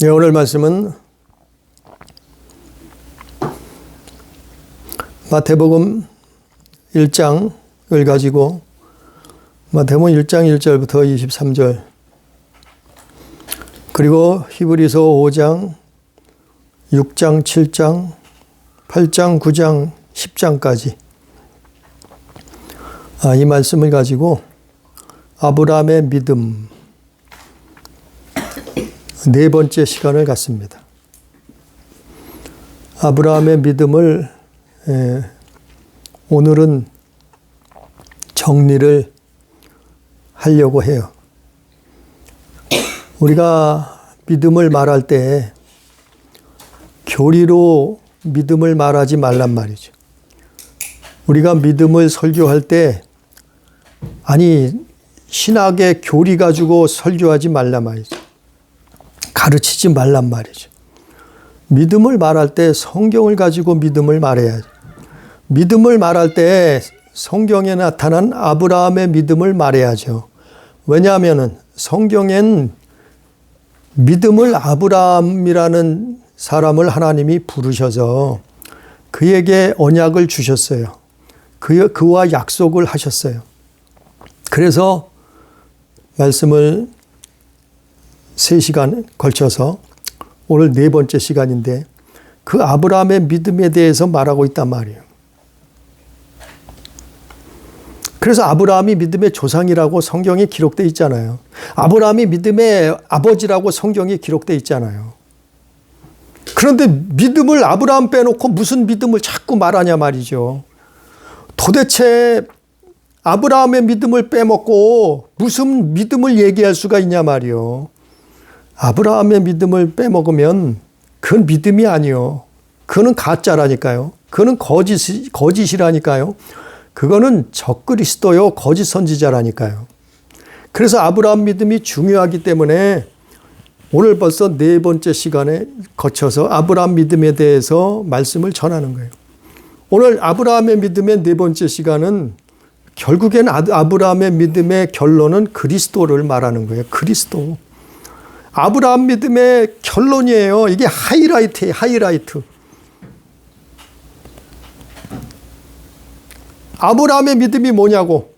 네, 오늘 말씀은 마태복음 1장을 가지고 마태복음 1장 1절부터 23절 그리고 히브리서 5장 6장 7장 8장 9장 10장까지 이 말씀을 가지고 아브라함의 믿음 네 번째 시간을 갖습니다. 아브라함의 믿음을 오늘은 정리를 하려고 해요. 우리가 믿음을 말할 때 교리로 믿음을 말하지 말란 말이죠. 우리가 믿음을 설교할 때 신학의 교리 가지고 설교하지 말란 말이죠. 가르치지 말란 말이죠. 믿음을 말할 때 성경을 가지고 믿음을 말해야죠. 믿음을 말할 때 성경에 나타난 아브라함의 믿음을 말해야죠. 왜냐하면 성경엔 믿음을 아브라함이라는 사람을 하나님이 부르셔서 그에게 언약을 주셨어요. 그와 약속을 하셨어요. 그래서 말씀을 3시간 걸쳐서 오늘 네 번째 시간인데 그 아브라함의 믿음에 대해서 말하고 있단 말이에요. 그래서 아브라함이 믿음의 조상이라고 성경에 기록되어 있잖아요. 아브라함이 믿음의 아버지라고 성경에 기록되어 있잖아요. 그런데 믿음을 아브라함 빼놓고 무슨 믿음을 자꾸 말하냐 말이죠. 도대체 아브라함의 믿음을 빼먹고 무슨 믿음을 얘기할 수가 있냐 말이요. 아브라함의 믿음을 빼먹으면 그건 믿음이 아니요. 그거는 가짜라니까요. 그거는 거짓이라니까요. 그거는 적그리스도요, 거짓 선지자라니까요. 그래서 아브라함 믿음이 중요하기 때문에 오늘 벌써 네 번째 시간에 거쳐서 아브라함 믿음에 대해서 말씀을 전하는 거예요. 오늘 아브라함의 믿음의 네 번째 시간은 결국엔 아브라함의 믿음의 결론은 그리스도를 말하는 거예요. 그리스도. 아브라함 믿음의 결론이에요. 이게 하이라이트예요. 하이라이트. 아브라함의 믿음이 뭐냐고.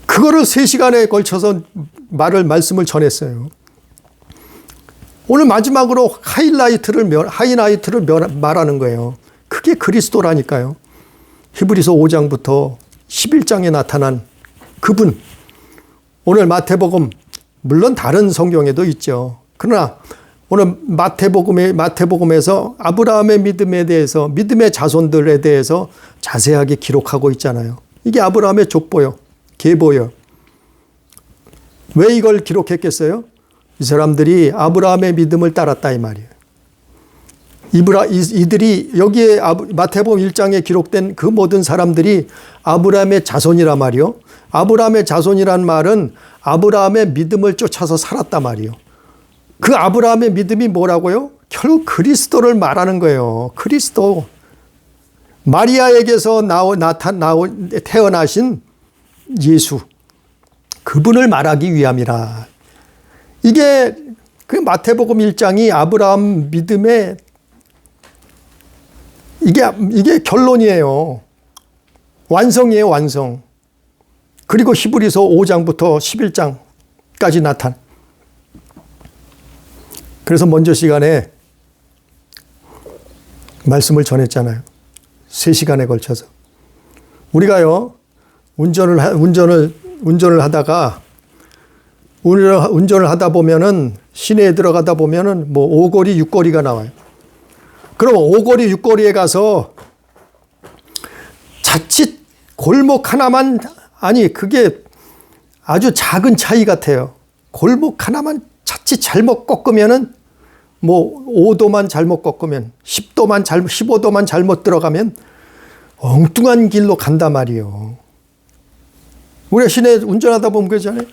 그거를 3시간에 걸쳐서 말씀을 전했어요. 오늘 마지막으로 하이라이트를 말하는 거예요. 그게 그리스도라니까요. 히브리서 5장부터 11장에 나타난 그분. 오늘 마태복음, 물론 다른 성경에도 있죠. 그러나 오늘 마태복음에서 아브라함의 믿음에 대해서, 믿음의 자손들에 대해서 자세하게 기록하고 있잖아요. 이게 아브라함의 족보요, 계보요. 왜 이걸 기록했겠어요? 이 사람들이 아브라함의 믿음을 따랐다 이 말이에요. 이들이 여기에 마태복음 1장에 기록된 그 모든 사람들이 아브라함의 자손이란 말이요. 아브라함의 자손이란 말은 아브라함의 믿음을 쫓아서 살았단 말이요. 그 아브라함의 믿음이 뭐라고요? 결국 그리스도를 말하는 거예요. 그리스도. 마리아에게서 태어나신 예수. 그분을 말하기 위함이라. 이게 그 마태복음 1장이 아브라함 믿음의 이게 결론이에요. 완성이에요, 완성. 그리고 히브리서 5장부터 11장까지 나타난. 그래서 먼저 시간에 말씀을 전했잖아요. 3시간에 걸쳐서. 우리가요, 운전을 하다 보면은 시내에 들어가다 보면은 5거리, 6거리가 나와요. 그럼 5거리, 6거리에 가서 자칫 골목 하나만, 그게 아주 작은 차이 같아요. 골목 하나만 자칫 잘못 꺾으면은 5도만 잘못 꺾으면 15도만 잘못 들어가면 엉뚱한 길로 간단 말이에요. 우리가 시내 운전하다 보면 그러잖아요.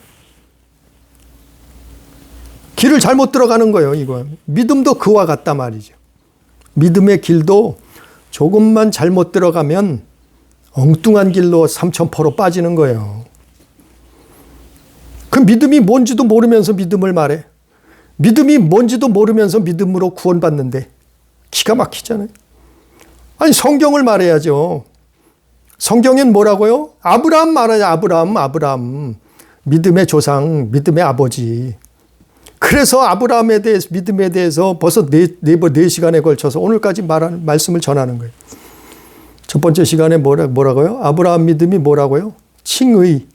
길을 잘못 들어가는 거예요, 이거. 믿음도 그와 같단 말이죠. 믿음의 길도 조금만 잘못 들어가면 엉뚱한 길로 삼천포로 빠지는 거예요. 그 믿음이 뭔지도 모르면서 믿음을 말해. 믿음이 뭔지도 모르면서 믿음으로 구원받는데 기가 막히잖아요. 아니 성경을 말해야죠. 성경엔 뭐라고요? 아브라함 말하냐. 아브라함. 믿음의 조상, 믿음의 아버지. 그래서 아브라함에 대해서, 믿음에 대해서 벌써 네 시간에 걸쳐서 오늘까지 말씀을 전하는 거예요. 첫 번째 시간에 뭐라고요? 아브라함 믿음이 뭐라고요? 칭의.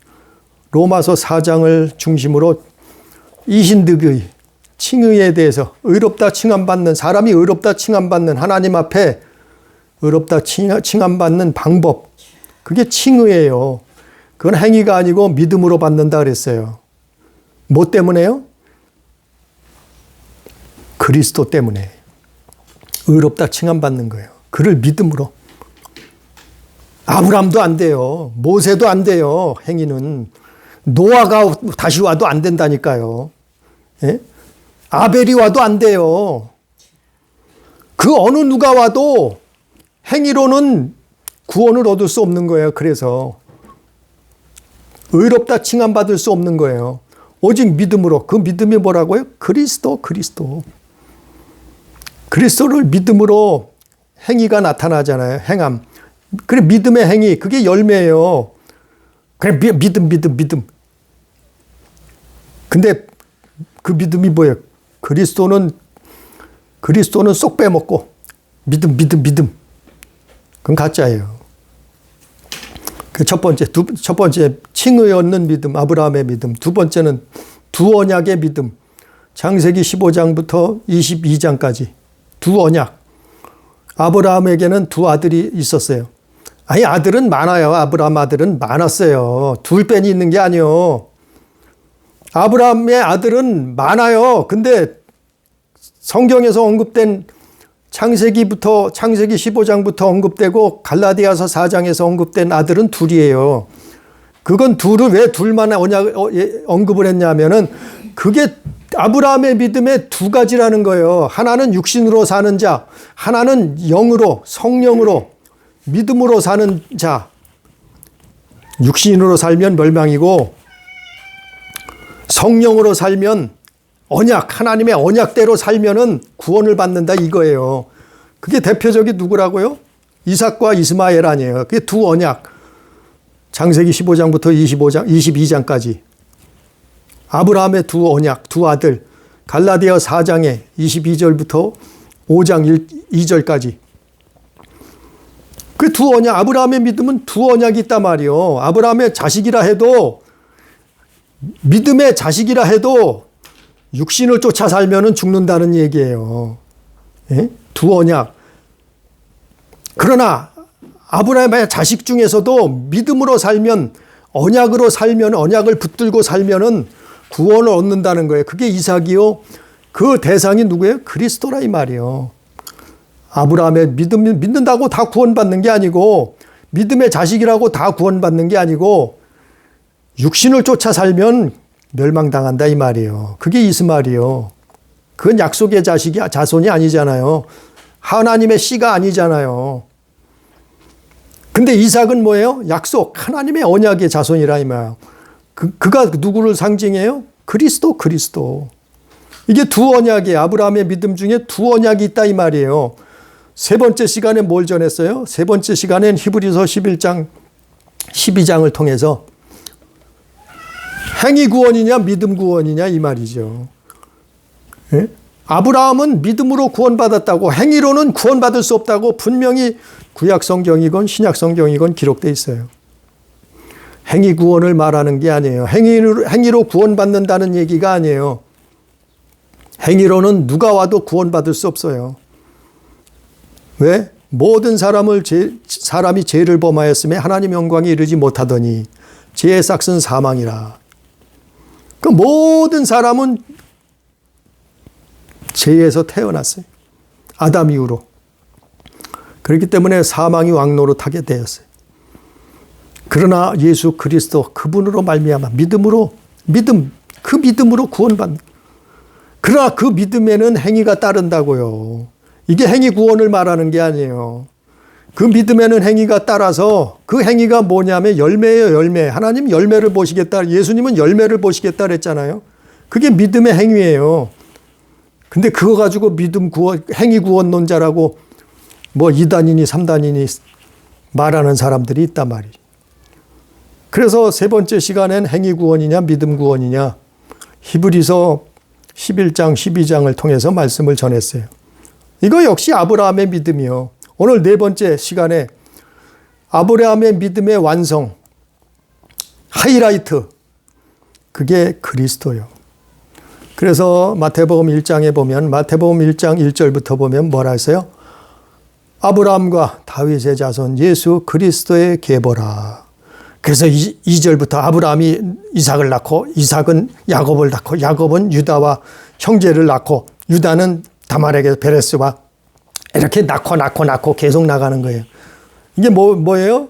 로마서 4장을 중심으로 이신득의, 칭의에 대해서 의롭다 칭함받는, 사람이 의롭다 칭함받는, 하나님 앞에 의롭다 칭함받는 방법. 그게 칭의예요. 그건 행위가 아니고 믿음으로 받는다 그랬어요. 뭐 때문에요? 그리스도 때문에. 의롭다 칭함받는 거예요. 그를 믿음으로. 아브람도 안 돼요. 모세도 안 돼요. 행위는. 노아가 다시 와도 안 된다니까요. 예? 아벨이 와도 안 돼요. 그 어느 누가 와도 행위로는 구원을 얻을 수 없는 거예요. 그래서 의롭다 칭함받을 수 없는 거예요. 오직 믿음으로. 그 믿음이 뭐라고요? 그리스도. 그리스도를 믿음으로 행위가 나타나잖아요. 행함. 그래 믿음의 행위. 그게 열매예요. 그래 믿음. 근데 그 믿음이 뭐예요? 그리스도는 쏙 빼먹고 믿음. 그건 가짜예요. 그 첫 번째 칭의 얻는 믿음, 아브라함의 믿음. 두 번째는 두 언약의 믿음. 창세기 15장부터 22장까지 두 언약. 아브라함에게는 두 아들이 있었어요. 아니 아들은 많아요. 아브라함 아들은 많았어요. 둘 뺀이 있는 게 아니요. 아브라함의 아들은 많아요. 근데 성경에서 언급된 창세기 15장부터 언급되고 갈라디아서 4장에서 언급된 아들은 둘이에요. 그건 왜 둘만 언급을 했냐면은 그게 아브라함의 믿음의 두 가지라는 거예요. 하나는 육신으로 사는 자, 하나는 영으로, 성령으로, 믿음으로 사는 자. 육신으로 살면 멸망이고 성령으로 살면 하나님의 언약대로 살면은 구원을 받는다 이거예요. 그게 대표적인 누구라고요? 이삭과 이스마엘 아니에요. 그게 두 언약. 창세기 15장부터 22장까지. 아브라함의 두 언약, 두 아들. 갈라디아 4장에 22절부터 5장 2절까지. 그 두 언약, 아브라함의 믿음은 두 언약이 있단 말이에요. 아브라함의 자식이라 해도, 믿음의 자식이라 해도 육신을 쫓아 살면은 죽는다는 얘기예요. 예? 두 언약. 그러나 아브라함의 자식 중에서도 믿음으로 살면, 언약으로 살면, 언약을 붙들고 살면은 구원을 얻는다는 거예요. 그게 이삭이요. 그 대상이 누구예요? 그리스도라 이 말이에요. 아브라함의 믿는다고 다 구원받는 게 아니고, 믿음의 자식이라고 다 구원받는 게 아니고, 육신을 쫓아 살면 멸망당한다 이 말이에요. 그게 이스마엘이요. 그건 약속의 자손이 아니잖아요. 하나님의 씨가 아니잖아요. 근데 이삭은 뭐예요? 약속, 하나님의 언약의 자손이라 이 말이에요. 그가 누구를 상징해요? 그리스도. 이게 두 언약이에요. 아브라함의 믿음 중에 두 언약이 있다 이 말이에요. 세 번째 시간에 뭘 전했어요? 세 번째 시간엔 히브리서 11장, 12장을 통해서 행위 구원이냐 믿음 구원이냐 이 말이죠. 예? 아브라함은 믿음으로 구원받았다고, 행위로는 구원받을 수 없다고 분명히 구약 성경이건 신약 성경이건 기록되어 있어요. 행위 구원을 말하는 게 아니에요. 행위로 구원받는다는 얘기가 아니에요. 행위로는 누가 와도 구원받을 수 없어요. 왜? 모든 사람이 죄를 범하였음에 하나님 영광에 이르지 못하더니 죄의 삭은 사망이라. 그 모든 사람은 죄에서 태어났어요. 아담 이후로. 그렇기 때문에 사망이 왕노릇하게 되었어요. 그러나 예수 그리스도 그분으로 말미암아 그 믿음으로 구원받는. 그러나 그 믿음에는 행위가 따른다고요. 이게 행위 구원을 말하는 게 아니에요. 그 믿음에는 행위가 따라서, 그 행위가 뭐냐면 열매예요, 열매. 하나님 열매를 보시겠다. 예수님은 열매를 보시겠다 그랬잖아요. 그게 믿음의 행위예요. 근데 그거 가지고 믿음 구원, 행위 구원론자라고 뭐 2단이니 3단이니 말하는 사람들이 있단 말이에요. 그래서 세 번째 시간엔 행위 구원이냐 믿음 구원이냐 히브리서 11장 12장을 통해서 말씀을 전했어요. 이거 역시 아브라함의 믿음이요. 오늘 네 번째 시간에 아브라함의 믿음의 완성 하이라이트 그게 그리스도요. 그래서 마태복음 1장에 보면 마태복음 1장 1절부터 보면 뭐라 했어요? 아브라함과 다윗의 자손 예수 그리스도의 계보라. 그래서 2절부터 아브라함이 이삭을 낳고 이삭은 야곱을 낳고 야곱은 유다와 형제를 낳고 유다는 다말에게 베레스와 이렇게 낳고 계속 나가는 거예요. 이게 뭐예요?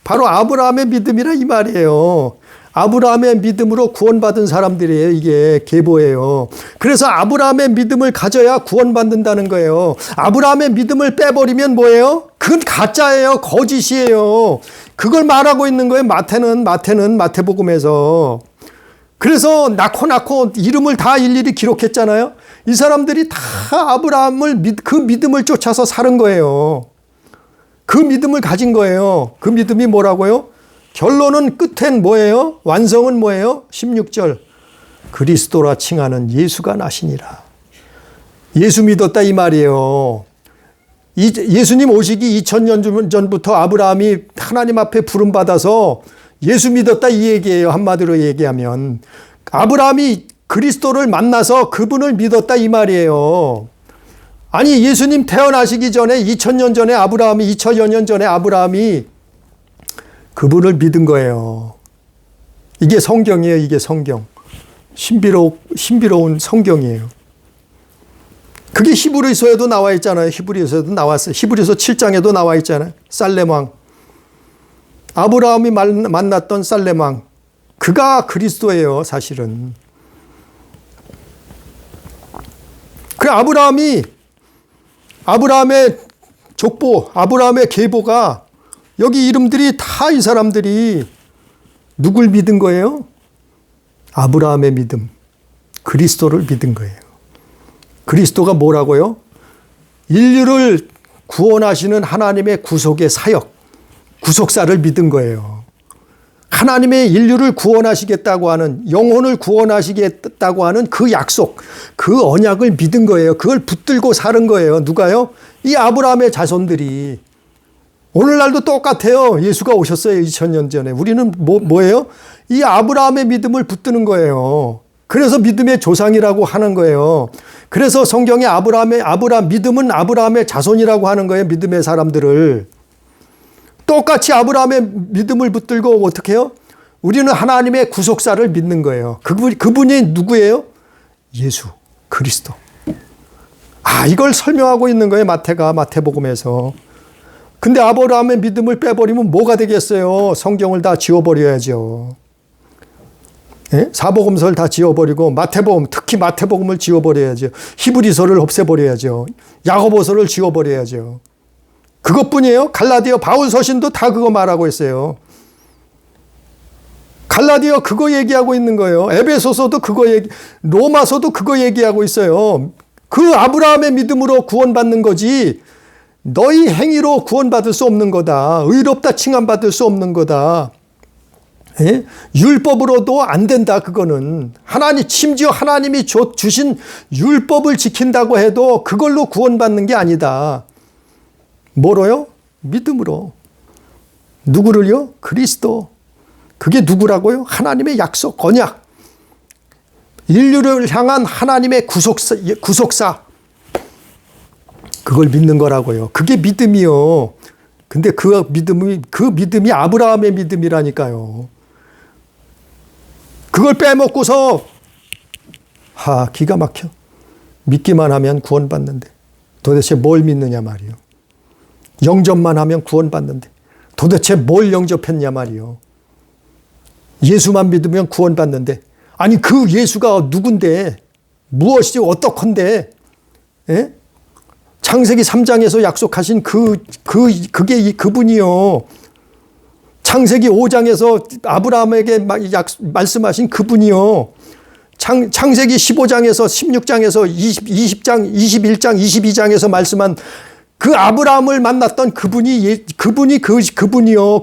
바로 아브라함의 믿음이라 이 말이에요. 아브라함의 믿음으로 구원받은 사람들이에요. 이게 계보예요. 그래서 아브라함의 믿음을 가져야 구원받는다는 거예요. 아브라함의 믿음을 빼버리면 뭐예요? 그건 가짜예요. 거짓이에요. 그걸 말하고 있는 거예요. 마태복음에서. 그래서 낳고 이름을 다 일일이 기록했잖아요. 이 사람들이 다 아브라함을 그 믿음을 쫓아서 사는 거예요. 그 믿음을 가진 거예요. 그 믿음이 뭐라고요? 결론은 끝엔 뭐예요? 완성은 뭐예요? 16절. 그리스도라 칭하는 예수가 나시니라. 예수 믿었다 이 말이에요. 예수님 오시기 2000년 전부터 아브라함이 하나님 앞에 부름받아서 예수 믿었다 이 얘기예요. 한마디로 얘기하면. 아브라함이 그리스도를 만나서 그분을 믿었다 이 말이에요. 아니 예수님 태어나시기 전에 2000년 전에 2000여 년 전에 아브라함이 그분을 믿은 거예요. 이게 성경이에요. 이게 성경. 신비로운 성경이에요. 그게 히브리서에도 나와 있잖아요. 히브리서에도 나왔어요. 히브리서 7장에도 나와 있잖아요. 살렘왕. 아브라함이 만났던 살렘왕. 그가 그리스도예요. 사실은. 그 아브라함의 족보, 아브라함의 계보가 여기 이름들이 다 이 사람들이 누굴 믿은 거예요? 아브라함의 믿음, 그리스도를 믿은 거예요. 그리스도가 뭐라고요? 인류를 구원하시는 하나님의 구속의 사역, 구속사를 믿은 거예요. 하나님의 인류를 구원하시겠다고 하는, 영혼을 구원하시겠다고 하는 그 약속, 그 언약을 믿은 거예요. 그걸 붙들고 사는 거예요. 누가요? 이 아브라함의 자손들이. 오늘날도 똑같아요. 예수가 오셨어요. 2000년 전에. 우리는 뭐예요? 이 아브라함의 믿음을 붙드는 거예요. 그래서 믿음의 조상이라고 하는 거예요. 그래서 성경에 믿음은 아브라함의 자손이라고 하는 거예요. 믿음의 사람들을. 똑같이 아브라함의 믿음을 붙들고 어떻게 해요? 우리는 하나님의 구속사를 믿는 거예요. 그분이 누구예요? 예수, 그리스도. 이걸 설명하고 있는 거예요. 마태복음에서. 근데 아브라함의 믿음을 빼버리면 뭐가 되겠어요? 성경을 다 지워버려야죠. 예? 사복음서를 다 지워버리고 특히 마태복음을 지워버려야죠. 히브리서를 없애버려야죠. 야고보서를 지워버려야죠. 그것뿐이에요. 갈라디아 바울 서신도 다 그거 말하고 있어요. 갈라디아 그거 얘기하고 있는 거예요. 에베소서도 로마서도 그거 얘기하고 있어요. 그 아브라함의 믿음으로 구원받는 거지 너희 행위로 구원받을 수 없는 거다. 의롭다 칭함받을 수 없는 거다. 예? 율법으로도 안 된다. 그거는 심지어 하나님이 주신 율법을 지킨다고 해도 그걸로 구원받는 게 아니다. 뭐로요? 믿음으로. 누구를요? 그리스도. 그게 누구라고요? 하나님의 약속, 언약. 인류를 향한 하나님의 구속사. 그걸 믿는 거라고요. 그게 믿음이요. 근데 그 믿음이 아브라함의 믿음이라니까요. 그걸 빼먹고서 기가 막혀. 믿기만 하면 구원받는데 도대체 뭘 믿느냐 말이요. 영접만 하면 구원받는데 도대체 뭘 영접했냐 말이요. 예수만 믿으면 구원받는데 아니 그 예수가 누군데 무엇이지 어떡한데 예? 창세기 3장에서 약속하신 그게 그분이요. 창세기 5장에서 아브라함에게 말씀하신 그분이요. 창세기 15장에서 16장에서 20장, 21장, 22장에서 말씀한 그 아브라함을 만났던 그분이요.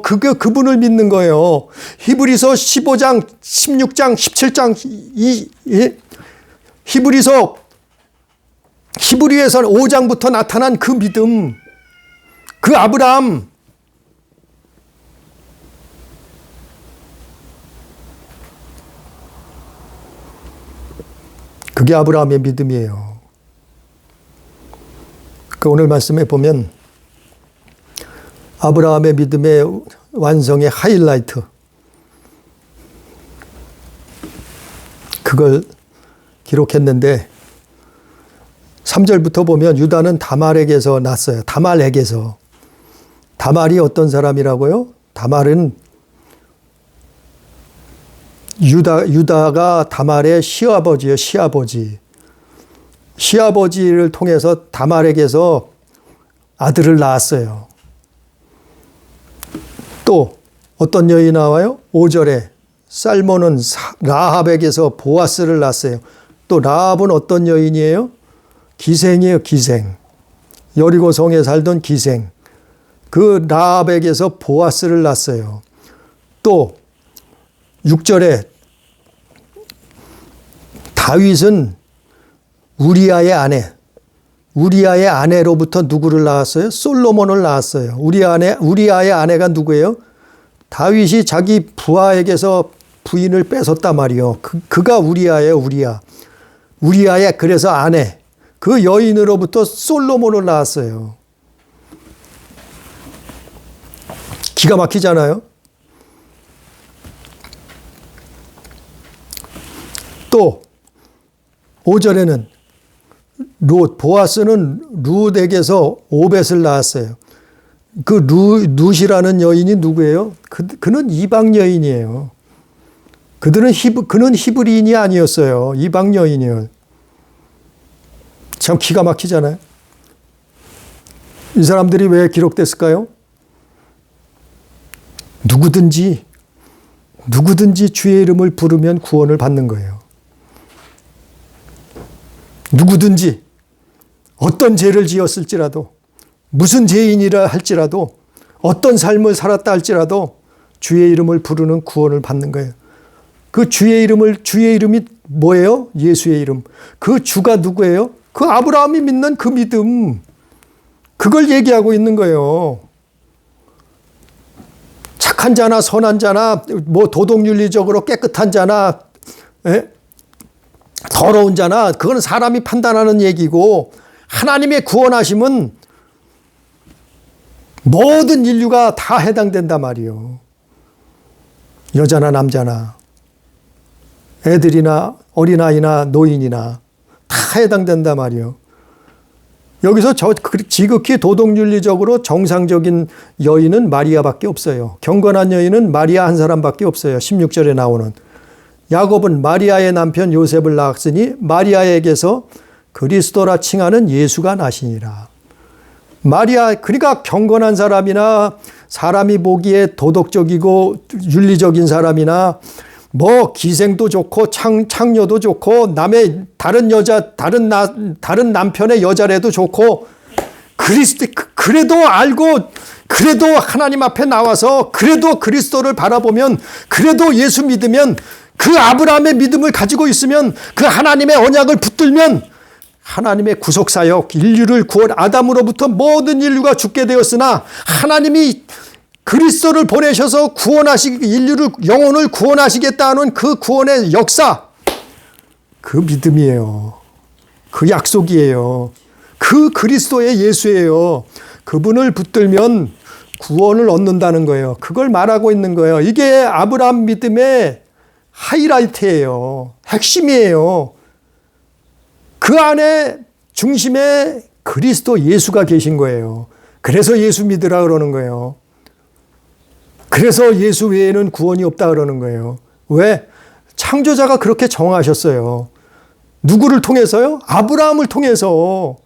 그분을 믿는 거예요. 히브리서 15장, 16장, 17장, 히브리에서 5장부터 나타난 그 믿음, 그 아브라함, 그게 아브라함의 믿음이에요. 그 오늘 말씀에 보면 아브라함의 믿음의 완성의 하이라이트, 그걸 기록했는데 3절부터 보면 유다는 다말에게서 났어요. 다말에게서. 다말이 어떤 사람이라고요? 다말은 유다가 다말의 시아버지예요. 시아버지. 시아버지를 통해서 다말에게서 아들을 낳았어요. 또 어떤 여인이 나와요? 5절에 살몬은 라합에게서 보아스를 낳았어요. 또 라합은 어떤 여인이에요? 기생이에요. 기생. 여리고 성에 살던 기생. 그 라합에게서 보아스를 낳았어요. 또 6절에 다윗은 우리아의 아내로부터 누구를 낳았어요? 솔로몬을 낳았어요. 우리아의 아내가 누구예요? 다윗이 자기 부하에게서 부인을 뺏었단 말이요. 그가 우리아예요. 우리아의 그래서 아내. 그 여인으로부터 솔로몬을 낳았어요. 기가 막히잖아요. 또 5절에는 보아스는 룻에게서 오벳을 낳았어요. 그 룻이라는 여인이 누구예요? 그는 이방 여인이에요. 그는 히브리인이 아니었어요. 이방 여인이에요. 참 기가 막히잖아요. 이 사람들이 왜 기록됐을까요? 누구든지 주의 이름을 부르면 구원을 받는 거예요. 누구든지 어떤 죄를 지었을지라도 무슨 죄인이라 할지라도 어떤 삶을 살았다 할지라도 주의 이름을 부르는 구원을 받는 거예요. 그 주의 이름이 뭐예요? 예수의 이름. 그 주가 누구예요? 그 아브라함이 믿는 그 믿음. 그걸 얘기하고 있는 거예요. 착한 자나 선한 자나 도덕윤리적으로 깨끗한 자나 더러운 자나 그건 사람이 판단하는 얘기고 하나님의 구원하심은 모든 인류가 다 해당된단 말이에요. 여자나 남자나 애들이나 어린아이나 노인이나 다 해당된단 말이에요. 여기서 지극히 도덕윤리적으로 정상적인 여인은 마리아밖에 없어요. 경건한 여인은 마리아 한 사람밖에 없어요. 16절에 나오는. 야곱은 마리아의 남편 요셉을 낳았으니 마리아에게서 그리스도라 칭하는 예수가 나시니라. 마리아, 그러니까 경건한 사람이나 사람이 보기에 도덕적이고 윤리적인 사람이나 기생도 좋고 창녀도 좋고 남의 다른 남편의 여자라도 좋고 그래도 알고 그래도 하나님 앞에 나와서 그래도 그리스도를 바라보면 그래도 예수 믿으면 그 아브라함의 믿음을 가지고 있으면 그 하나님의 언약을 붙들면 하나님의 구속사역 인류를 아담으로부터 모든 인류가 죽게 되었으나 하나님이 그리스도를 보내셔서 인류를 영혼을 구원하시겠다는 그 구원의 역사, 그 믿음이에요. 그 약속이에요. 그 그리스도의 예수예요. 그분을 붙들면 구원을 얻는다는 거예요. 그걸 말하고 있는 거예요. 이게 아브라함 믿음의 하이라이트예요. 핵심이에요. 그 안에 중심에 그리스도 예수가 계신 거예요. 그래서 예수 믿으라 그러는 거예요. 그래서 예수 외에는 구원이 없다 그러는 거예요. 왜? 창조자가 그렇게 정하셨어요. 누구를 통해서요? 아브라함을 통해서.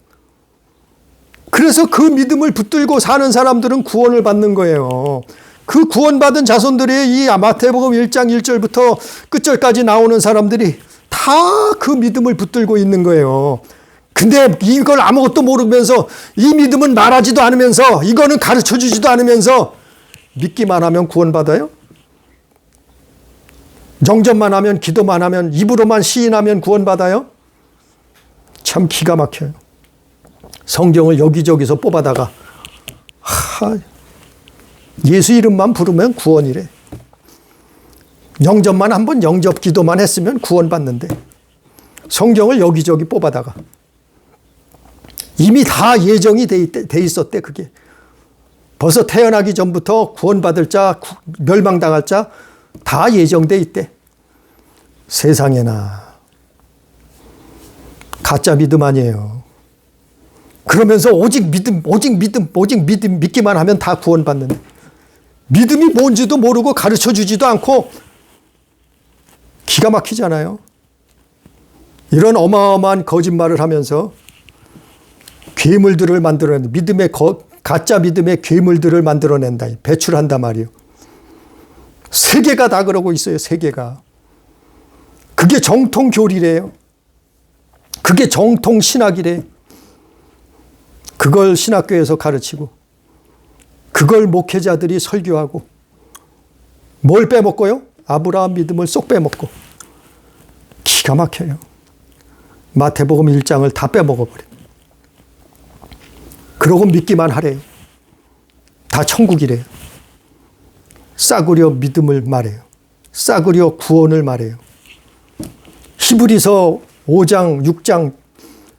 그래서 그 믿음을 붙들고 사는 사람들은 구원을 받는 거예요. 그 구원받은 자손들이 이 마태복음 1장 1절부터 끝절까지 나오는 사람들이 다 그 믿음을 붙들고 있는 거예요. 근데 이걸 아무것도 모르면서 이 믿음은 말하지도 않으면서 이거는 가르쳐 주지도 않으면서 믿기만 하면 구원받아요? 영접만 하면 기도만 하면 입으로만 시인하면 구원받아요? 참 기가 막혀요. 성경을 여기저기서 뽑아다가 예수 이름만 부르면 구원이래. 영접만 한번 영접 기도만 했으면 구원받는데 성경을 여기저기 뽑아다가 이미 다 예정이 돼 있었대. 그게 벌써 태어나기 전부터 구원받을 자, 멸망당할 자 다 예정돼 있대. 세상에나 가짜 믿음 아니에요. 그러면서 오직 믿음 믿기만 하면 다 구원받는데 믿음이 뭔지도 모르고 가르쳐 주지도 않고 기가 막히잖아요. 이런 어마어마한 거짓말을 하면서 괴물들을 만들어낸다. 가짜 믿음의 괴물들을 만들어낸다. 배출한단 말이에요. 세계가 다 그러고 있어요. 세계가. 그게 정통 교리래요. 그게 정통 신학이래요. 그걸 신학교에서 가르치고 그걸 목회자들이 설교하고 뭘 빼먹고요? 아브라함 믿음을 쏙 빼먹고 기가 막혀요. 마태복음 1장을 다 빼먹어버려요. 그러고 믿기만 하래요. 다 천국이래요. 싸구려 믿음을 말해요. 싸구려 구원을 말해요. 히브리서 5장, 6장,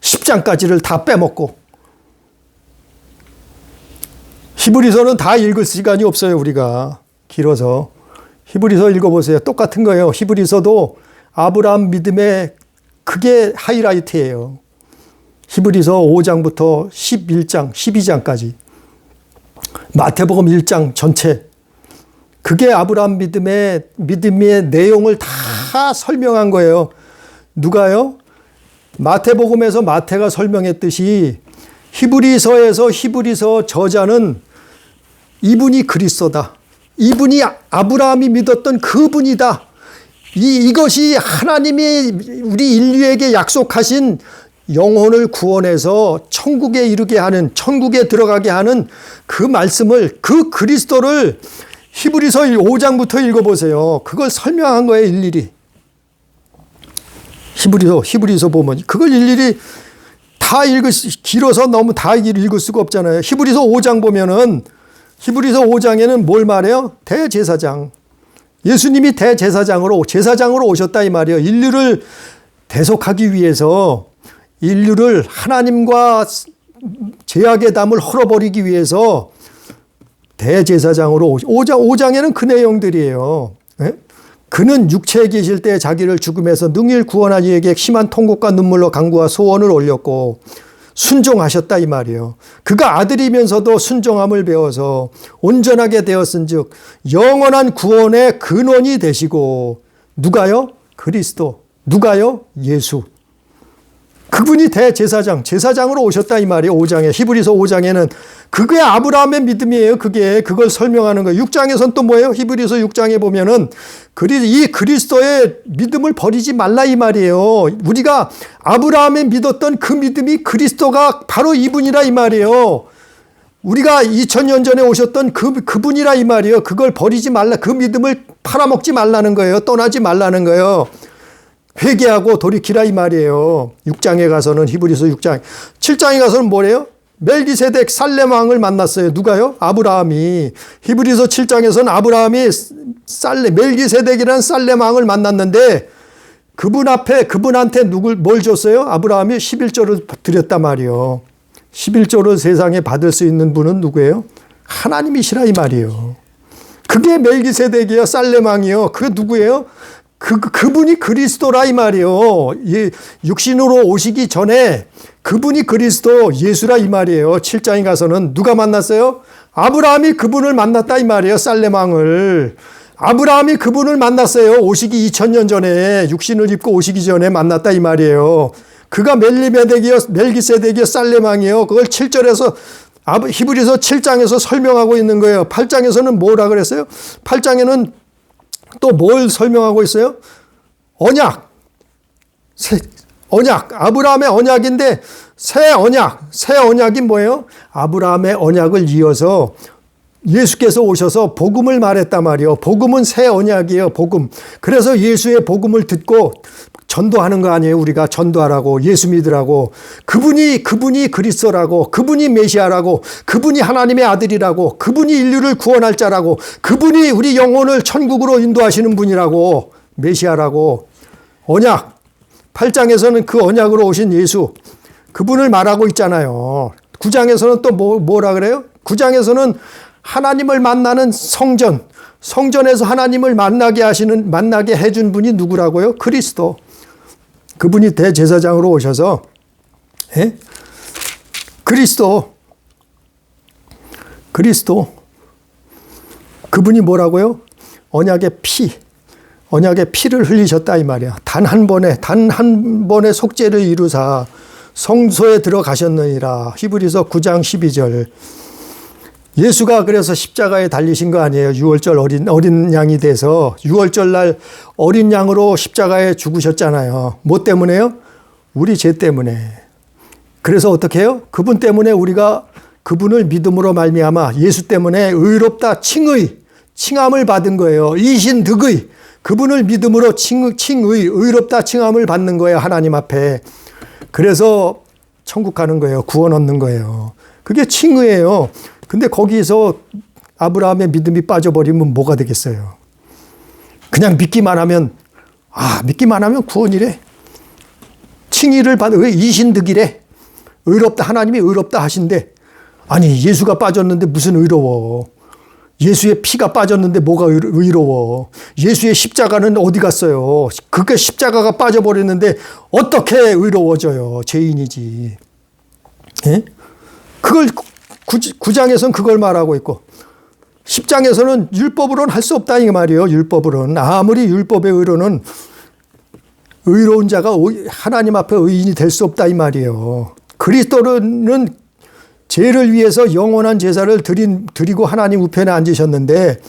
10장까지를 다 빼먹고 히브리서는 다 읽을 시간이 없어요. 우리가 길어서. 히브리서 읽어보세요. 똑같은 거예요. 히브리서도 아브라함 믿음의 그게 하이라이트예요. 히브리서 5장부터 11장, 12장까지 마태복음 1장 전체 그게 아브라함 믿음의 내용을 다 설명한 거예요. 누가요? 마태복음에서 마태가 설명했듯이 히브리서에서 히브리서 저자는 이분이 그리스도다. 이분이 아브라함이 믿었던 그분이다. 이것이 하나님이 우리 인류에게 약속하신 영혼을 구원해서 천국에 이르게 하는, 천국에 들어가게 하는 그 말씀을, 그 그리스도를 히브리서 5장부터 읽어보세요. 그걸 설명한 거예요, 일일이. 히브리서 보면 그걸 일일이 다 길어서 너무 다 읽을 수가 없잖아요. 히브리서 5장 보면은 히브리서 5장에는 뭘 말해요? 대제사장. 예수님이 제사장으로 오셨다 이 말이에요. 인류를 대속하기 위해서 인류를 하나님과 죄악의 담을 헐어버리기 위해서 대제사장으로 5장에는 그 내용들이에요. 네? 그는 육체에 계실 때 자기를 죽음에서 능히 구원하기 위해 심한 통곡과 눈물로 간구와 소원을 올렸고 순종하셨다 이 말이에요. 그가 아들이면서도 순종함을 배워서 온전하게 되었은즉 영원한 구원의 근원이 되시고 누가요? 그리스도. 누가요? 예수. 그분이 제사장으로 오셨다 이 말이에요. 5장에 히브리서 5장에는 그게 아브라함의 믿음이에요. 그걸 설명하는 거예요. 6장에서는 또 뭐예요? 히브리서 6장에 보면은 이 그리스도의 믿음을 버리지 말라 이 말이에요. 우리가 아브라함의 믿었던 그 믿음이 그리스도가 바로 이분이라 이 말이에요. 우리가 2000년 전에 오셨던 그분이라 이 말이에요. 그걸 버리지 말라. 그 믿음을 팔아먹지 말라는 거예요. 떠나지 말라는 거예요. 회개하고 돌이키라 이 말이에요. 6장에 가서는 히브리서 6장. 7장에 가서는 뭐래요? 멜기세덱 살렘 왕을 만났어요. 누가요? 아브라함이. 히브리서 7장에서는 아브라함이 멜기세덱이라는 살렘 왕을 만났는데 그분한테 뭘 줬어요? 아브라함이 11조를 드렸단 말이에요. 11조를 세상에 받을 수 있는 분은 누구예요? 하나님이시라 이 말이에요. 그게 멜기세덱이요. 살렘 왕이요. 그게 누구예요? 그분이 그리스도라 이 말이에요. 육신으로 오시기 전에 그분이 그리스도 예수라 이 말이에요. 7장에 가서는 누가 만났어요? 아브라함이 그분을 만났다 이 말이에요. 살렘 왕을. 아브라함이 그분을 만났어요. 오시기 2000년 전에 육신을 입고 오시기 전에 만났다 이 말이에요. 그가 멜기세덱이요. 살렘 왕이에요. 그걸 7절에서 히브리서 7장에서 설명하고 있는 거예요. 8장에서는 뭐라 그랬어요? 8장에는 또 뭘 설명하고 있어요? 언약. 언약, 아브라함의 언약인데 새 언약이 뭐예요? 아브라함의 언약을 이어서 예수께서 오셔서 복음을 말했단 말이에요. 복음은 새 언약이에요. 복음. 그래서 예수의 복음을 듣고 전도하는 거 아니에요. 우리가 전도하라고, 예수 믿으라고, 그분이 그리스도라고, 그분이 메시아라고, 그분이 하나님의 아들이라고, 그분이 인류를 구원할 자라고, 그분이 우리 영혼을 천국으로 인도하시는 분이라고, 메시아라고. 언약 8장에서는 그 언약으로 오신 예수, 그분을 말하고 있잖아요. 9장에서는 또 뭐라 그래요? 9장에서는 하나님을 만나는 성전에서 하나님을 만나게 해준 분이 누구라고요? 그리스도. 그분이 대제사장으로 오셔서, 그리스도. 그분이 뭐라고요? 언약의 피를 흘리셨다 이 말이야. 단 한 번의 속죄를 이루사 성소에 들어가셨느니라. 히브리서 9장 12절. 예수가 그래서 십자가에 달리신 거 아니에요. 6월절 어린 양이 돼서 6월절 날 어린 양으로 십자가에 죽으셨잖아요. 뭐 때문에요? 우리 죄 때문에. 그래서 어떻게 해요? 그분 때문에 우리가 그분을 믿음으로 말미암아 예수 때문에 의롭다 칭함을 받은 거예요. 이신득의. 그분을 믿음으로 의롭다 칭함을 받는 거예요. 하나님 앞에. 그래서 천국 가는 거예요. 구원 얻는 거예요. 그게 칭의예요. 근데 거기서 아브라함의 믿음이 빠져버리면 뭐가 되겠어요? 그냥 믿기만 하면 구원이래. 칭의를 받은 이신득이래. 의롭다, 하나님이 의롭다 하신대. 아니, 예수가 빠졌는데 무슨 의로워? 예수의 피가 빠졌는데 뭐가 의로워? 예수의 십자가는 어디 갔어요? 그게 십자가가 빠져버렸는데 어떻게 의로워져요? 죄인이지. 예? 그걸 9장에서는 그걸 말하고 있고 10장에서는 율법으로는 할 수 없다 이 말이에요. 율법으로는. 아무리 율법의 의로는 의로운 자가 하나님 앞에 의인이 될 수 없다 이 말이에요. 그리스도는 죄를 위해서 영원한 제사를 드리고 하나님 우편에 앉으셨는데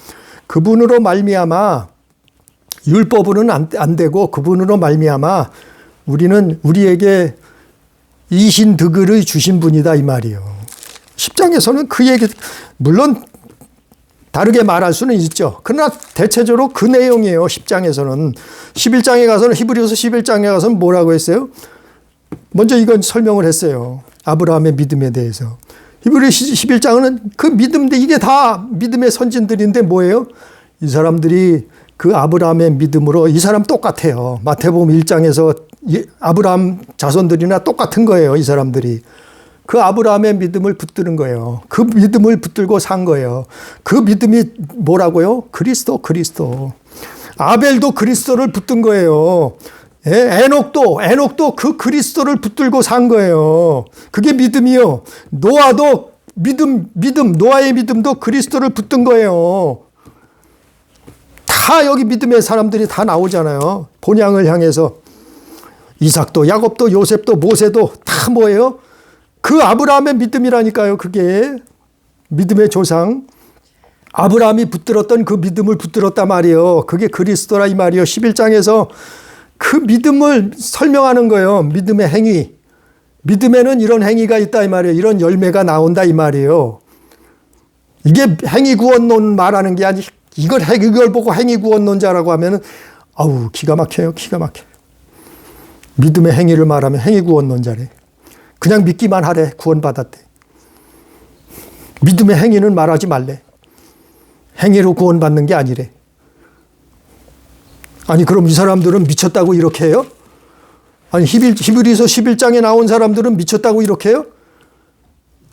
그분으로 말미암아 율법으로는 안 되고 그분으로 말미암아 우리에게 이신득을 주신 분이다 이 말이에요. 10장에서는 그 얘기 물론 다르게 말할 수는 있죠. 그러나 대체적으로 그 내용이에요. 10장에서는. 11장에 가서는 히브리서 11장에 가서는 뭐라고 했어요? 먼저 이건 설명을 했어요. 아브라함의 믿음에 대해서. 히브리서 11장은 그 믿음인데 이게 다 믿음의 선진들인데 뭐예요? 이 사람들이 그 아브라함의 믿음으로 이 사람 똑같아요. 마태복음 1장에서 아브라함 자손들이나 똑같은 거예요. 이 사람들이. 그 아브라함의 믿음을 붙드는 거예요. 그 믿음을 붙들고 산 거예요. 그 믿음이 뭐라고요? 그리스도. 아벨도 그리스도를 붙든 거예요. 에녹도 그 그리스도를 붙들고 산 거예요. 그게 믿음이요. 노아도 노아의 믿음도 그리스도를 붙든 거예요. 다 여기 믿음의 사람들이 다 나오잖아요. 본향을 향해서. 이삭도, 야곱도, 요셉도, 모세도 다 뭐예요? 그 아브라함의 믿음이라니까요. 그게 믿음의 조상. 아브라함이 붙들었던 그 믿음을 붙들었단 말이에요. 그게 그리스도라 이 말이에요. 11장에서 그 믿음을 설명하는 거예요. 믿음의 행위. 믿음에는 이런 행위가 있다 이 말이에요. 이런 열매가 나온다 이 말이에요. 이게 행위구원론 말하는 게 아니 이걸 보고 행위구원론자라고 하면은 아우 기가 막혀요. 믿음의 행위를 말하면 행위구원론자래. 그냥 믿기만 하래. 구원받았대. 믿음의 행위는 말하지 말래. 행위로 구원받는 게 아니래. 아니 그럼 이 사람들은 미쳤다고 이렇게 해요? 아니 히브리서 11장에 나온 사람들은 미쳤다고 이렇게 해요?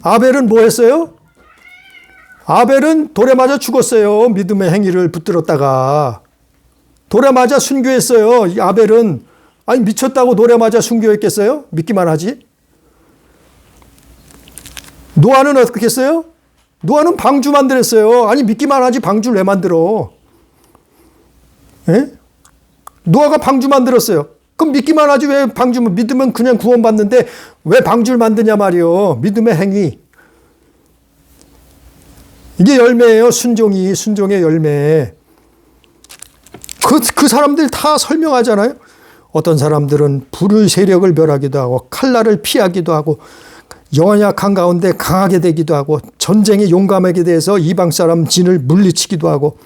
아벨은 뭐 했어요? 아벨은 돌에 맞아 죽었어요. 믿음의 행위를 붙들었다가. 돌에 맞아 순교했어요. 아벨은. 아니 미쳤다고 돌에 맞아 순교했겠어요? 믿기만 하지. 노아는 어떻게 했어요? 노아는 방주 만들었어요. 아니 믿기만 하지 방주를 왜 만들어? 예? 노아가 방주 만들었어요. 그럼 믿기만 하지 왜 방주를 믿으면 그냥 구원받는데 왜 방주를 만드냐 말이요. 믿음의 행위. 이게 열매예요. 순종의 열매. 그 사람들이 다 설명하잖아요. 어떤 사람들은 불의 세력을 멸하기도 하고 칼날을 피하기도 하고 연약한 가운데 강하게 되기도 하고 전쟁에 용감하게 돼서 이방 사람 진을 물리치기도 하고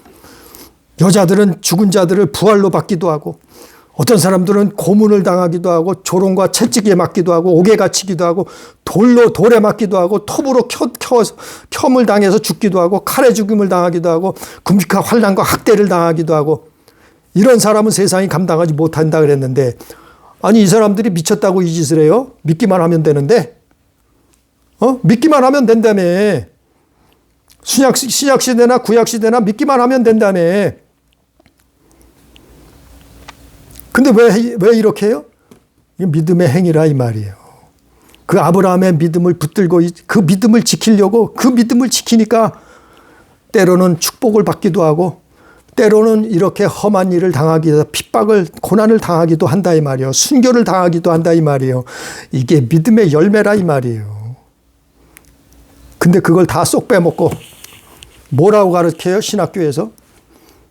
여자들은 죽은 자들을 부활로 받기도 하고 어떤 사람들은 고문을 당하기도 하고 조롱과 채찍에 맞기도 하고 옥에 갇히기도 하고 돌에 맞기도 하고 톱으로 켬을 당해서 죽기도 하고 칼에 죽임을 당하기도 하고 금식과 환난과 학대를 당하기도 하고 이런 사람은 세상이 감당하지 못한다 그랬는데 아니 이 사람들이 미쳤다고 이 짓을 해요? 믿기만 하면 되는데 믿기만 하면 된다며. 신약시대나 구약시대나 믿기만 하면 된다며. 근데 왜 이렇게 해요? 믿음의 행위라 이 말이에요. 그 아브라함의 믿음을 붙들고 그 믿음을 지키려고 그 믿음을 지키니까 때로는 축복을 받기도 하고 때로는 이렇게 험한 일을 당하기도 해서 핍박을 고난을 당하기도 한다 이 말이에요. 순교를 당하기도 한다 이 말이에요. 이게 믿음의 열매라 이 말이에요. 근데 그걸 다 쏙 빼먹고 뭐라고 가르쳐요? 신학교에서?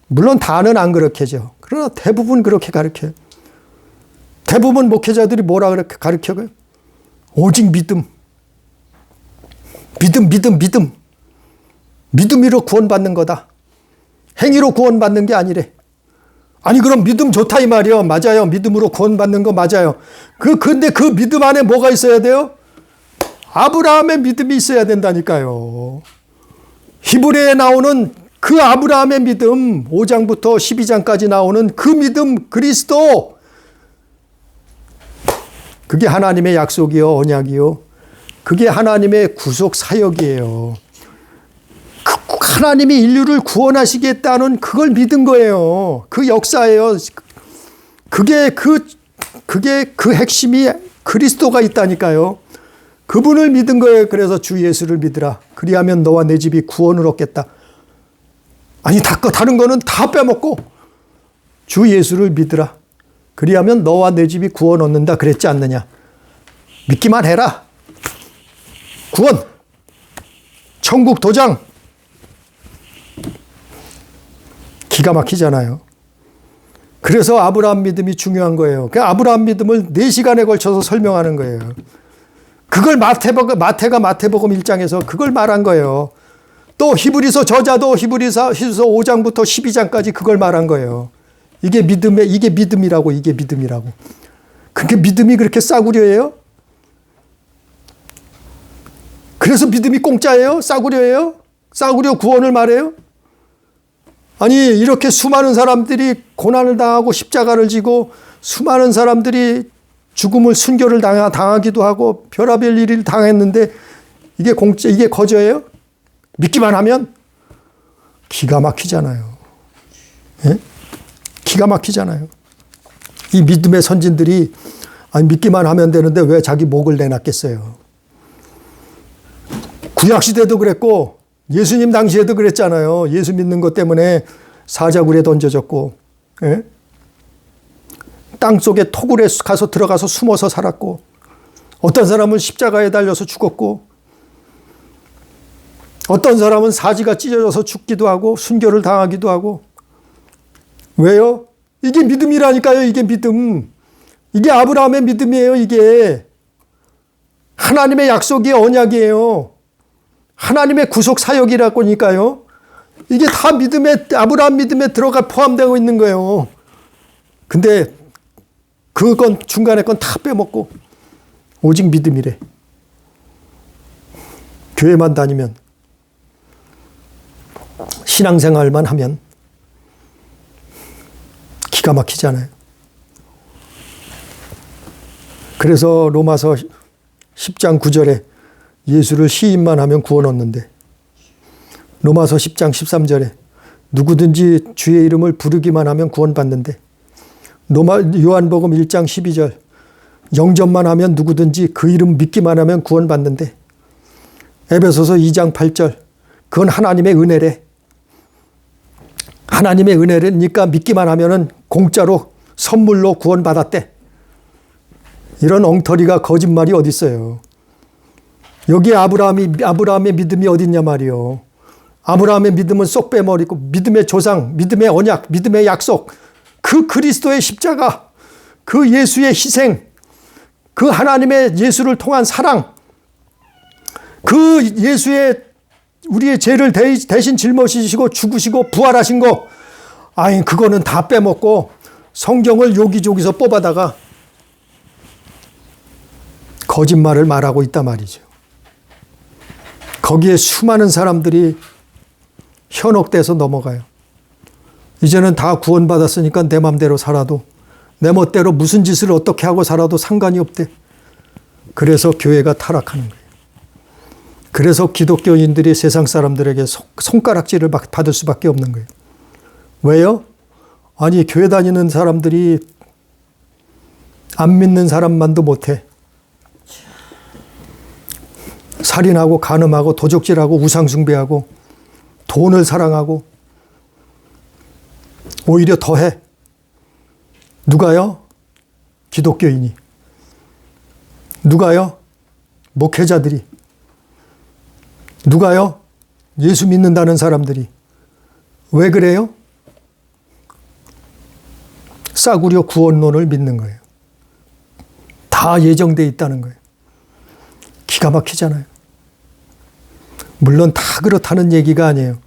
물론 다는 안 가르쳐죠. 그러나 대부분 그렇게 가르쳐요. 대부분 목회자들이 뭐라 가르쳐요? 오직 믿음. 믿음. 믿음으로 구원받는 거다. 행위로 구원받는 게 아니래. 아니 그럼 믿음 좋다 이 말이요. 맞아요. 믿음으로 구원받는 거 맞아요. 근데 그 믿음 안에 뭐가 있어야 돼요? 아브라함의 믿음이 있어야 된다니까요. 히브리에 나오는 그 아브라함의 믿음 5장부터 12장까지 나오는 그 믿음 그리스도 그게 하나님의 약속이요 언약이요. 그게 하나님의 구속 사역이에요. 하나님이 인류를 구원하시겠다는 그걸 믿은 거예요. 그 역사예요. 그게 그 핵심이 그리스도가 있다니까요. 그분을 믿은 거예요. 그래서 주 예수를 믿으라. 그리하면 너와 내 집이 구원을 얻겠다. 아니 다른 거는 다 빼먹고 주 예수를 믿으라. 그리하면 너와 내 집이 구원 얻는다 그랬지 않느냐. 믿기만 해라. 구원. 천국 도장. 기가 막히잖아요. 그래서 아브라함 믿음이 중요한 거예요. 그 아브라함 믿음을 4시간에 걸쳐서 설명하는 거예요. 그걸 마태가 마태복음 1장에서 그걸 말한 거예요. 또 히브리서 저자도 히브리서 5장부터 12장까지 그걸 말한 거예요. 이게 믿음이라고. 그게 믿음이 그렇게 싸구려예요? 그래서 믿음이 공짜예요? 싸구려예요? 싸구려 구원을 말해요? 아니 이렇게 수많은 사람들이 고난을 당하고 십자가를 지고 수많은 사람들이 죽음을 순교를 당하기도 하고 별의별 일을 당했는데 이게 거저예요? 믿기만 하면 기가 막히잖아요. 예? 기가 막히잖아요. 이 믿음의 선진들이 믿기만 하면 되는데 왜 자기 목을 내놨겠어요? 구약시대도 그랬고 예수님 당시에도 그랬잖아요. 예수 믿는 것 때문에 사자굴에 던져졌고 예? 땅속에 토굴에 들어가서 숨어서 살았고 어떤 사람은 십자가에 달려서 죽었고 어떤 사람은 사지가 찢어져서 죽기도 하고 순교를 당하기도 하고 왜요? 이게 믿음이라니까요. 이게 믿음. 이게 아브라함의 믿음이에요. 이게 하나님의 약속이 언약이에요. 하나님의 구속 사역이라고니까요. 이게 다 아브라함 믿음에 포함되고 있는 거예요. 근데 그건 중간에 건 다 빼먹고 오직 믿음이래. 교회만 다니면 신앙생활만 하면 기가 막히잖아요. 그래서 로마서 10장 9절에 예수를 시인만 하면 구원 얻는데 로마서 10장 13절에 누구든지 주의 이름을 부르기만 하면 구원 받는데 요한복음 1장 12절 영접만 하면 누구든지 그 이름 믿기만 하면 구원 받는데 에베소서 2장 8절 그건 하나님의 은혜래. 하나님의 은혜니까 믿기만 하면은 공짜로 선물로 구원 받았대. 이런 엉터리가 거짓말이 어디 있어요. 여기 아브라함의 믿음이 어딨냐 말이요. 아브라함의 믿음은 쏙 빼버리고 믿음의 조상, 믿음의 언약, 믿음의 약속 그 그리스도의 십자가 그 예수의 희생, 그 하나님의 예수를 통한 사랑, 그 예수의 우리의 죄를 대신 짊어지시고 죽으시고 부활하신 거, 아니 그거는 다 빼먹고 성경을 여기저기서 뽑아다가 거짓말을 말하고 있단 말이죠. 거기에 수많은 사람들이 현혹돼서 넘어가요. 이제는 다 구원받았으니까 내 맘대로 살아도, 내 멋대로 무슨 짓을 어떻게 하고 살아도 상관이 없대. 그래서 교회가 타락하는 거예요. 그래서 기독교인들이 세상 사람들에게 손가락질을 받을 수밖에 없는 거예요. 왜요? 아니 교회 다니는 사람들이 안 믿는 사람만도 못해. 살인하고 간음하고 도적질하고 우상숭배하고 돈을 사랑하고 오히려 더해. 누가요? 기독교인이. 누가요? 목회자들이. 누가요? 예수 믿는다는 사람들이. 왜 그래요? 싸구려 구원론을 믿는 거예요. 다 예정돼 있다는 거예요. 기가 막히잖아요. 물론 다 그렇다는 얘기가 아니에요.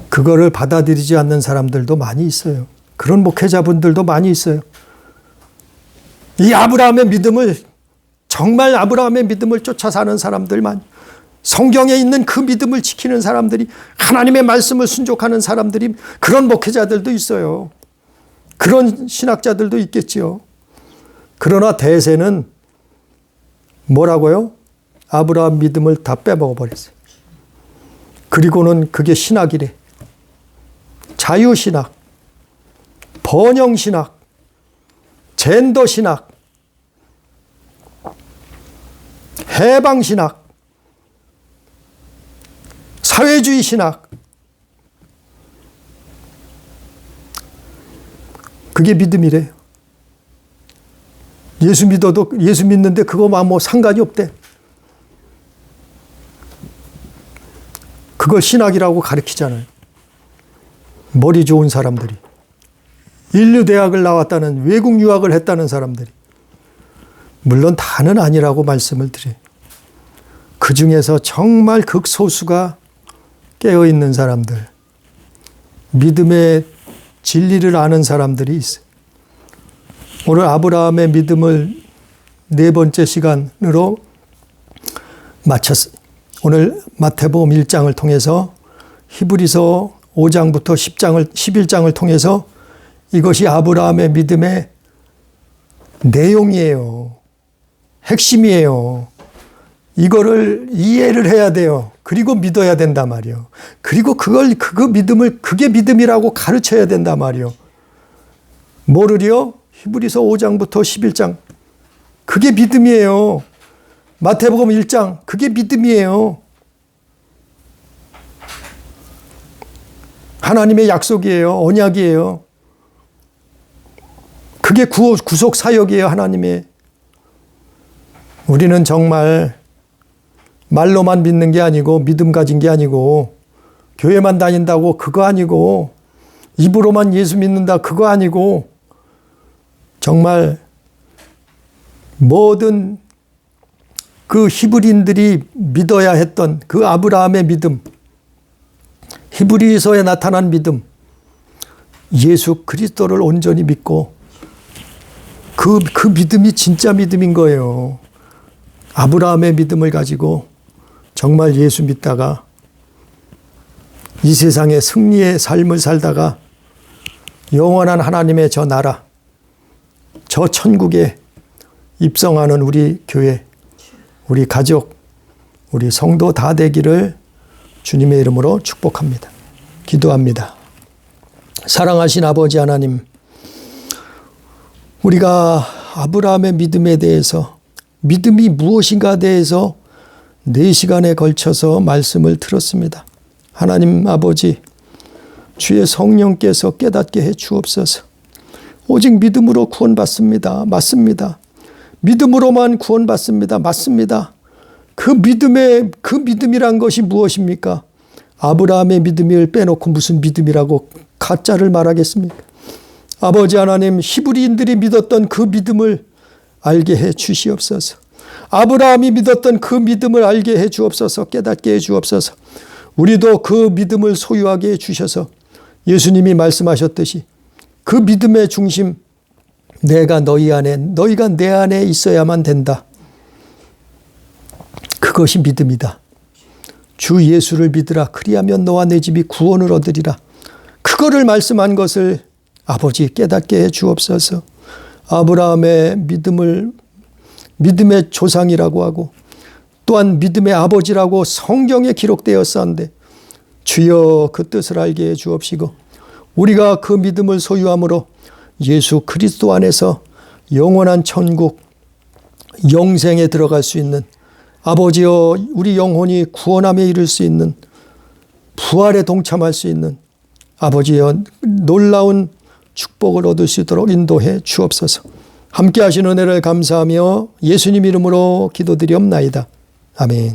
그거를 받아들이지 않는 사람들도 많이 있어요. 그런 목회자분들도 많이 있어요. 이 아브라함의 믿음을, 정말 아브라함의 믿음을 쫓아 사는 사람들만, 성경에 있는 그 믿음을 지키는 사람들이, 하나님의 말씀을 순종하는 사람들이, 그런 목회자들도 있어요. 그런 신학자들도 있겠지요. 그러나 대세는 뭐라고요? 아브라함 믿음을 다 빼먹어 버렸어요. 그리고는 그게 신학이래. 자유신학, 번영신학, 젠더신학, 해방신학, 사회주의 신학. 그게 믿음이래요. 예수 믿는데 그거 뭐 상관이 없대. 그걸 신학이라고 가르치잖아요. 머리 좋은 사람들이. 인류대학을 나왔다는, 외국 유학을 했다는 사람들이. 물론 다는 아니라고 말씀을 드려요. 그 중에서 정말 극소수가 깨어있는 사람들, 믿음의 진리를 아는 사람들이 있어요. 오늘 아브라함의 믿음을 네 번째 시간으로 마쳤어요. 오늘 마태복음 1장을 통해서 히브리서 5장부터 11장을 통해서 이것이 아브라함의 믿음의 내용이에요. 핵심이에요. 이거를 이해를 해야 돼요. 그리고 믿어야 된단 말이에요. 그리고 그게 믿음이라고 가르쳐야 된단 말이에요. 뭐를요? 히브리서 5장부터 11장. 그게 믿음이에요. 마태복음 1장. 그게 믿음이에요. 하나님의 약속이에요. 언약이에요. 그게 구속 사역이에요. 하나님의. 우리는 정말 말로만 믿는 게 아니고, 믿음 가진 게 아니고, 교회만 다닌다고 그거 아니고, 입으로만 예수 믿는다 그거 아니고, 정말 모든 그 히브리인들이 믿어야 했던 그 아브라함의 믿음, 히브리서에 나타난 믿음, 예수 그리스도를 온전히 믿고 그 믿음이 진짜 믿음인 거예요. 아브라함의 믿음을 가지고 정말 예수 믿다가 이 세상의 승리의 삶을 살다가 영원한 하나님의 저 나라, 저 천국에 입성하는 우리 교회, 우리 가족, 우리 성도 다 되기를 주님의 이름으로 축복합니다. 기도합니다. 사랑하신 아버지 하나님, 우리가 아브라함의 믿음에 대해서, 믿음이 무엇인가에 대해서 4시간에 걸쳐서 말씀을 들었습니다. 하나님 아버지, 주의 성령께서 깨닫게 해 주옵소서. 오직 믿음으로 구원받습니다. 맞습니다. 믿음으로만 구원받습니다. 맞습니다. 그 믿음이란 것이 무엇입니까? 아브라함의 믿음을 빼놓고 무슨 믿음이라고 가짜를 말하겠습니까? 아버지 하나님, 히브리인들이 믿었던 그 믿음을 알게 해 주시옵소서. 아브라함이 믿었던 그 믿음을 알게 해 주옵소서. 깨닫게 해 주옵소서. 우리도 그 믿음을 소유하게 해 주셔서 예수님이 말씀하셨듯이 그 믿음의 중심, 내가 너희 안에, 너희가 내 안에 있어야만 된다. 그것이 믿음이다. 주 예수를 믿으라. 그리하면 너와 내 집이 구원을 얻으리라. 그거를 말씀한 것을 아버지 깨닫게 해 주옵소서. 아브라함의 믿음의 조상이라고 하고 또한 믿음의 아버지라고 성경에 기록되었었는데 주여 그 뜻을 알게 해 주옵시고 우리가 그 믿음을 소유함으로 예수 그리스도 안에서 영원한 천국, 영생에 들어갈 수 있는 아버지여 우리 영혼이 구원함에 이를 수 있는 부활에 동참할 수 있는 아버지여 놀라운 축복을 얻을 수 있도록 인도해 주옵소서. 함께 하신 은혜를 감사하며 예수님 이름으로 기도드리옵나이다. 아멘.